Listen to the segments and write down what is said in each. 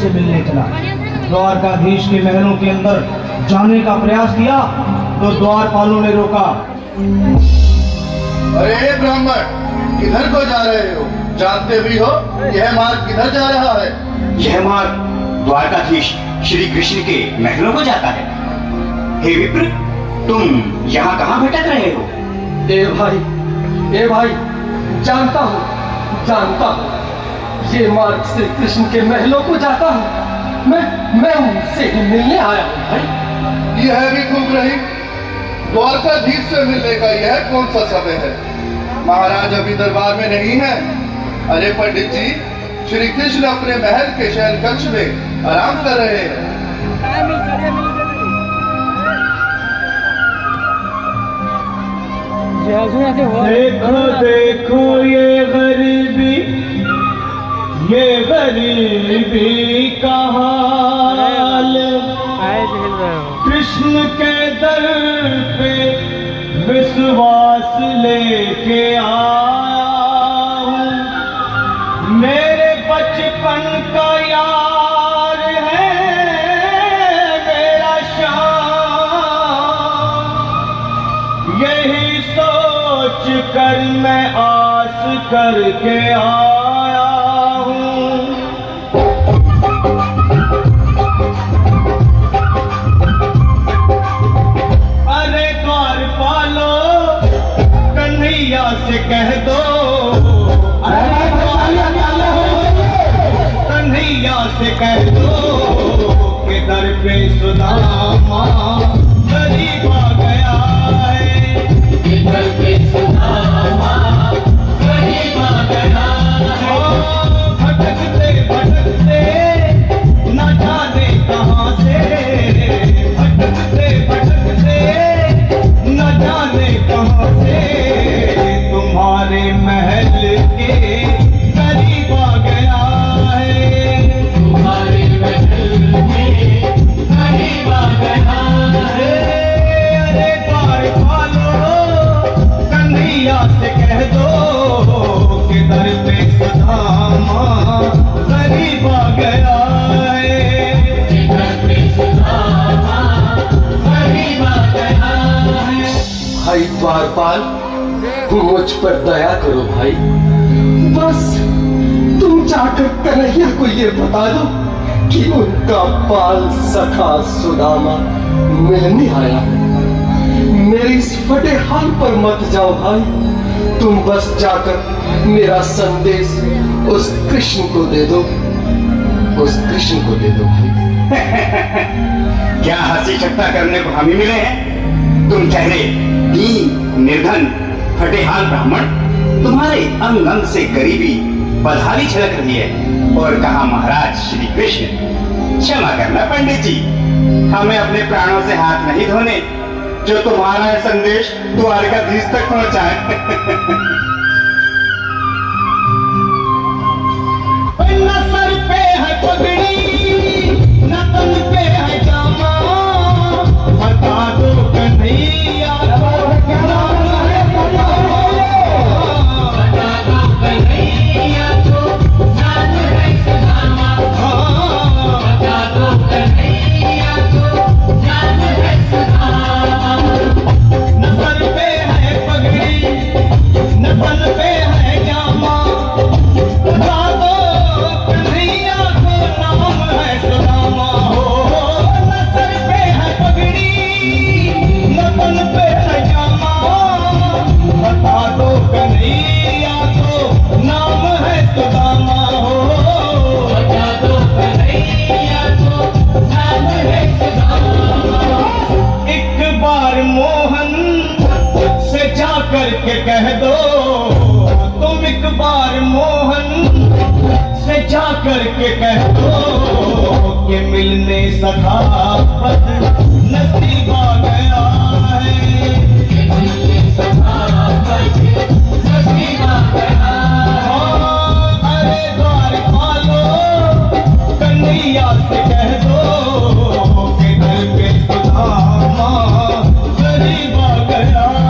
से मिलने चला। द्वारकाधीश के महलों के अंदर जाने का प्रयास किया तो द्वारपालों ने रोका। अरे ब्राह्मण, किधर को जा रहे हो? जानते भी हो यह मार्ग किधर जा रहा है? यह मार्ग द्वारकाधीश श्री कृष्ण के महलों को जाता है। हे विप्र, तुम यहाँ कहाँ भटक रहे हो? ए भाई, जानता हूँ ये मार्ग श्री कृष्ण के महलों को जाता है। मैं उनसे ही मिलने आया हूँ भाई। यह भी खूब रही, द्वारकाधीश से मिलने का यह कौन सा समय है? महाराज अभी दरबार में नहीं है। अरे पंडित जी, श्री कृष्ण अपने महल के शयन कक्ष में आराम कर रहे हैं। देखो देखो ये गरीबी का हाल, कृष्ण के दर पे विश्वास लेके आया हूँ। मेरे बचपन का यार है मेरा श्याम, यही सोच कर मैं आस करके आया हूँ। अरे द्वारपालो, कन्हैया से कह दो, अरे द्वारपालो, कन्हैया से कह दो कि दर पे सुदामा गरीब आ गया है। दर पे सुदामा गरीब आ गया है। भटकते भटकते न जाने कहाँ से, भटकते भटकते न जाने कहाँ से तुम्हारे महल के करीब आ गया है। तुम्हारे महल के करीब आ गया है। अरे द्वारपालो, कन्हैया से कह दो कि दर पे सुदामा करीब आ गया है। दर पे सुदामा करीब आ गया है। भाई द्वारपाल, मुझ पर दया करो भाई। बस तुम जाकर कन्हैया को ये बता दो कि उनका बाल सखा सुदामा मिलने आया है। मेरे इस फटे हाल पर मत जाओ भाई, तुम बस जाकर मेरा संदेश उस कृष्ण को दे दो, उस कृष्ण को दे दो भाई। क्या हंसी ठट्टा करने को हम ही मिले हैं? तुम ठहरे दीन निर्धन फटेहाल ब्राह्मण, तुम्हारे अंग अंग से गरीबी बदहाली छलक रही है। और कहा महाराज श्री कृष्ण, क्षमा करना पंडित जी, हमें अपने प्राणों से हाथ नहीं धोने जो तुम्हारा संदेश द्वारकाधीश तक पहुंचाए। न सर पे है पगड़ी, न तन पे है जामा, बता दो कन्हैया करके कह दो, तुम एक बार मोहन से जा करके कह दो कि मिलने सखावत नसीब आ गया है। मिलने सखावत नसीब आ गया है। अरे द्वारपालो, कन्हैया से कह दो कि दर पे सुदामा गरीब आ गया है।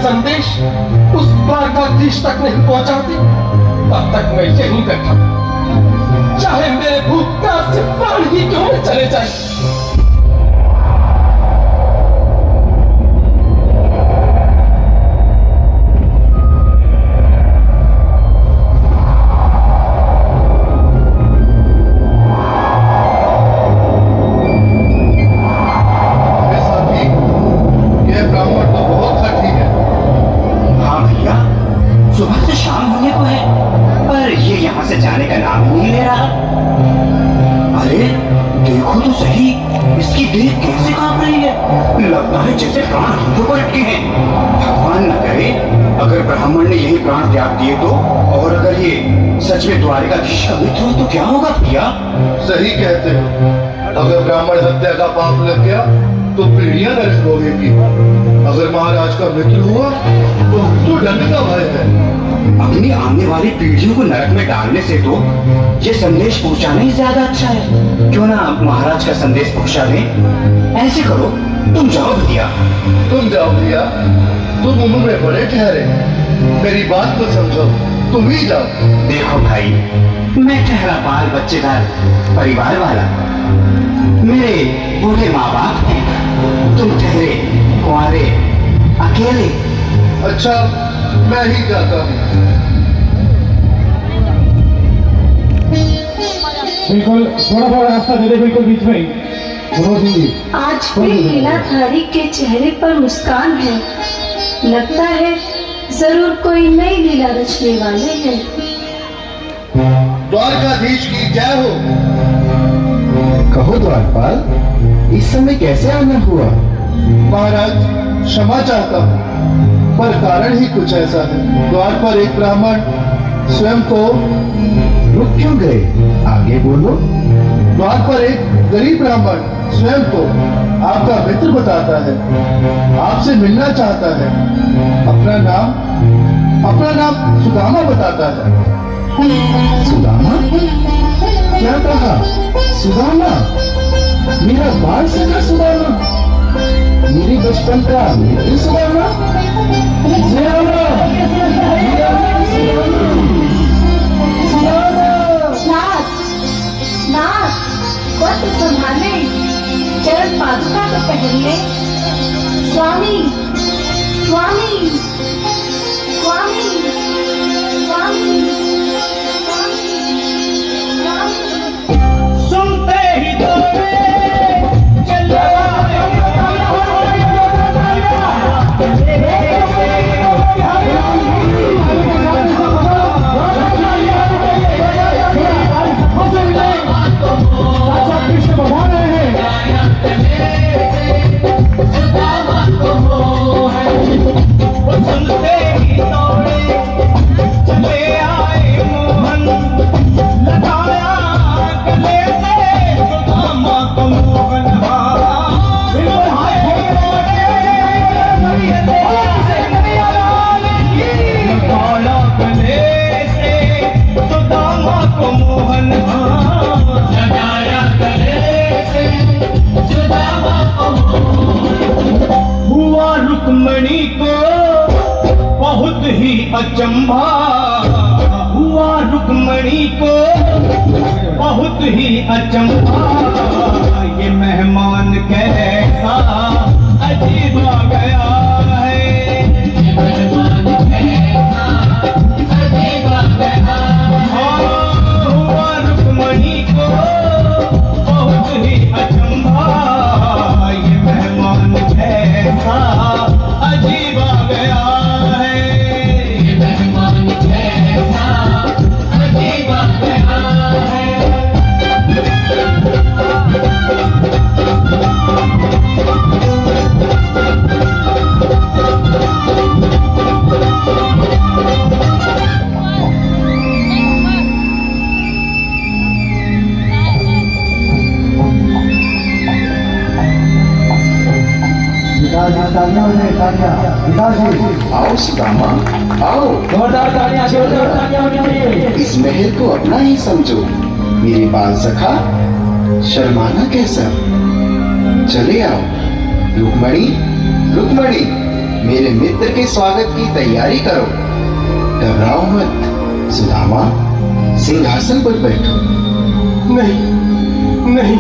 संदेश उस द्वारकाधीश तक नहीं पहुंचाते, तब तक मैं यहीं बैठा हूं। चाहे मेरे भूतकाल से प्राण ही क्यों न चले जाए। सुबह से शाम होने को है, पर ये यहाँ से जाने का नाम ही नहीं ले रहा। अरे देखो तो सही, इसकी देह कैसे कांप रही है। लगता है जैसे प्राण हाथों पर अटके हैं। भगवान न करे अगर ब्राह्मण ने यही प्राण त्याग दिए तो, और अगर ये सच में द्वारकाधीश का मित्र हो तो क्या होगा भैया? सही कहते हो। अगर ब्राह्मण हत्या का पाप लग गया तो पीढ़ियां नष्ट होगी। अगर महाराज का मित्र हुआ तो दंड का भय है। अपनी आने वाली पीढ़ियों को नरक में डालने से तो ये संदेश पहुंचाना ही ज्यादा अच्छा है। क्यों ना महाराज का संदेश पहुंचा दें। ऐसे करो, तुम जाओ भैया। तुम जाओ भैया, तुम उम्र में बड़े ठहरे, मेरी बात तो समझो, तुम ही जाओ। देखो भाई, मैं ठहरा बाल बच्चेदार परिवार वाला, मेरे बूढ़े माँ बाप हैं, तुम ठहरे कुंवारे अकेले। अच्छा, मैं ही जाता हूँ। बिल्कुल थोड़ा थोड़ा रास्ता दे दे, बिल्कुल बीच में ही। आज भी लीलाधारी के चेहरे पर मुस्कान है। लगता है जरूर कोई नई लीला रचने वाले हैं। द्वारकाधीश की जय हो। कहो द्वारपाल, इस समय कैसे आना हुआ? महाराज क्षमा चाहता हूँ, पर कारण ही कुछ ऐसा है। द्वार पर एक ब्राह्मण स्वयं को रुक क्यों गए? आगे बोलो। द्वार पर एक गरीब ब्राह्मण स्वयं को आपका मित्र बताता है, आपसे मिलना चाहता है। अपना नाम सुदामा बताता है। सुदामा? क्या कहा? सुदामा? मेरा बाल सका सुदामा? मेरी बचपन का मित्र सुदामा? नाथ, वस्त्र संभाले, चरण पादुका तो पहनिए। स्वामी, स्वामी, स्वामी, स्वामी, सुनते ही दौड़े चले कृष्ण भगवान सुनते ही दौड़े चले आए मोहन, लगाया गले से सुदामा को मोहन। लगाया गले से सुदामा को मोहन, लगाया गले से सुदामा को मोहन। हुआ रुक्मणी को बहुत ही अचंभा, हुआ रुक्मणी को बहुत ही अचंभा। ये मेहमान कैसा अजीब आ गया है, ये मेहमान कैसा अजीब आ गया है। हुआ रुक्मणी को बहुत ही अचंभा, ये मेहमान कैसा अजीब आ गया है, ये मेहमान कैसा अजीब आ गया है। आओ सुदामा, आओ। इस महल को अपना ही समझो। मेरे बाल सखा, शर्माना कैसा? चले आओ। रुक्मणी, रुक्मणी, मेरे मित्र के स्वागत की तैयारी करो। घबराओ मत सुदामा, सिंहासन पर बैठो। नहीं नहीं,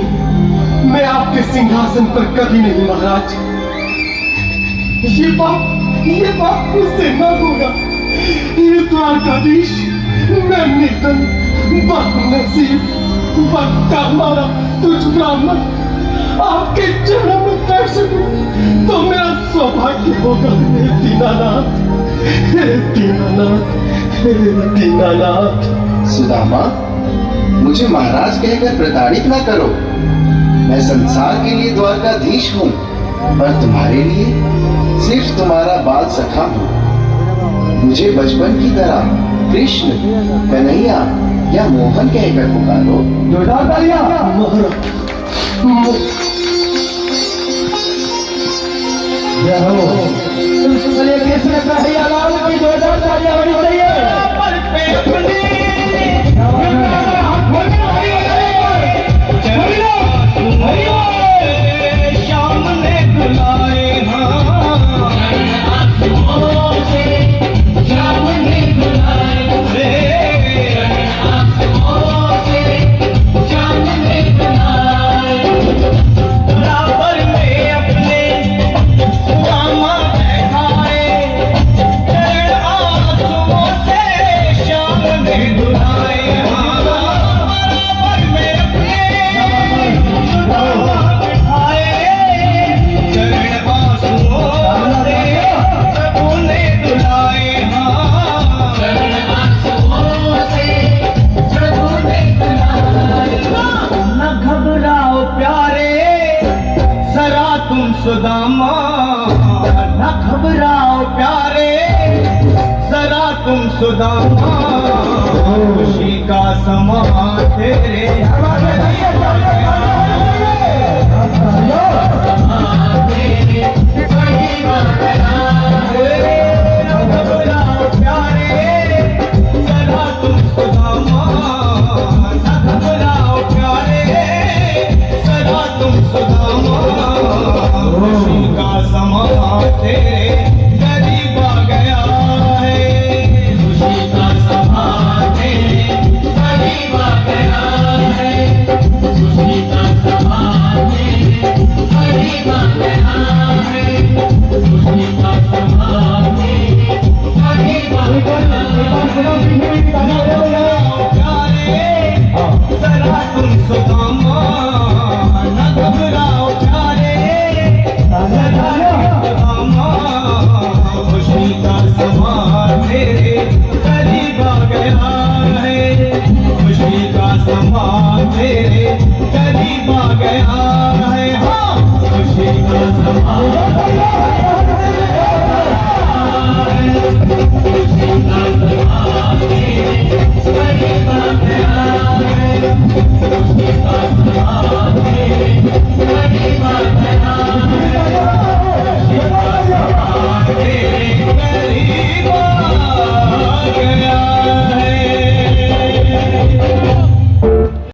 मैं आपके सिंहासन पर कभी नहीं महाराज। ये बात मुझसे न होगा। ये द्वारकाधीश, मैं निर्धन, बदनसीब, बदकर्मारा तुझ ब्राह्मण आपके चरणों में बैठ सकूं तो मेरा सौभाग्य होगा। हे दीनानाथ, हे दीनानाथ, हे दीनानाथ। सुदामा, मुझे महाराज कहकर प्रताड़ित न करो। मैं संसार के लिए द्वारकाधीश हूँ, पर तुम्हारे लिए सिर्फ तुम्हारा बाल सखा हूँ। मुझे बचपन की तरह कृष्ण, कन्हैया या मोहन कहकर पुकारो। जोरदार तालियां। जय हो। चलिए कृष्ण कन्हैया लाल की जोरदार तालियां होनी चाहिए। श्याम ने बुलाए सुदामा, न घबराओ प्यारे जरा तुम सुदामा, खुशी का समा तेरे गया है। हाँ, खुशी का समा